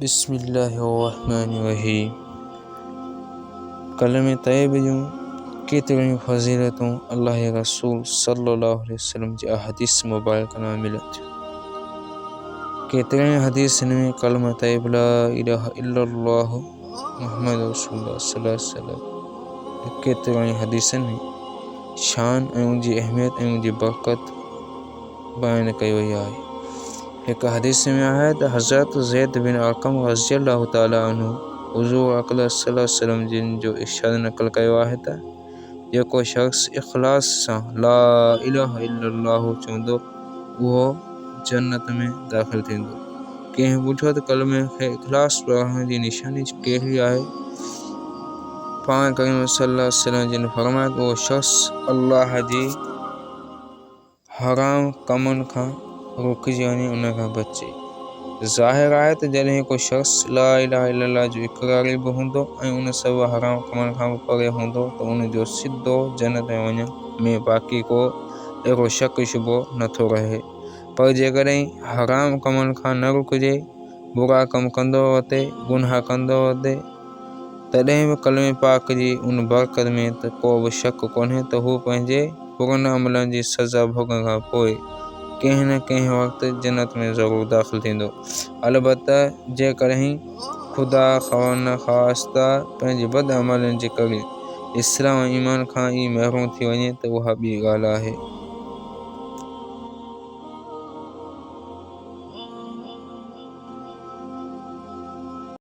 बिस्मिल्लाहिर्रहमानिर्रहीम। कलम तैयब जूं केतिरियूं फज़ीलतूं अल्लाह जे रसूल सल्लल्लाहु अलैहि वसल्लम जी हदीस मुबारक में मिलनि थियूं। केतिरनि हदीसनि में कलम तैयब ला इलाहा इल्लल्लाह मुहम्मद रसूलुल्लाह सल्लल्लाहु अलैहि वसल्लम केतिरनि हदीसनि में शान ऐं उनजी अहमियत ऐं उनजी बरकत बयान कई वई आहे। एक हदीस में आहे त हज़रत ज़ैद बिन अरक़म रज़ियल्लाहु ताला अन्हु हुज़ूर अक़ल सल्लल्लाहु अलैहि वसल्लम जिन जो इरशाद नक़ल कयो आहे त जेको शख़्स इख़लास सां ला इलाहा इल्लल्लाह चवंदो उहो जन्नत में दाख़िल थींदो। कंहिं पुछियो त कलमे खे इख़लास पढ़ण जी निशानी कहिड़ी आहे? पाण करीम सल्लल्लाहु अलैहि वसल्लम जिन फरमायो उहो शख़्स अल्लाह जी हराम कमनि खां रुकिजी वञे उन खां बचे। ज़ाहिर आहे त जॾहिं को शख़्स ला इलाहा इल्लल्लाह जो इक़रारी बि हूंदो ऐं उन सभु हराम कमनि खां बि परे हूंदो त उन जो सिधो जन्नत में वञण में बाक़ी को अहिड़ो शक शुबो नथो रहे। पर जेकॾहिं हराम कमनि खां न रुकिजे, बुरा कम कंदो वते, गुनाह कंदो वते, तॾहिं बि कलमे पाक जी उन बरकत में त को बि शक कोन्हे त हू पंहिंजे बुरनि अमलनि जी सज़ा भोगण खां पोइ कंहिं न कंहिं वक़्तु जन्नत में ज़रूरु दाख़िल थींदो। अलबत्ता जेकॾहिं ख़ुदा ख़वास्ता पंहिंजे बद अमलनि जे करे इस्लाम ऐं ईमान खां ई महरूम थी वञे त उहा ॿी ॻाल्हि आहे।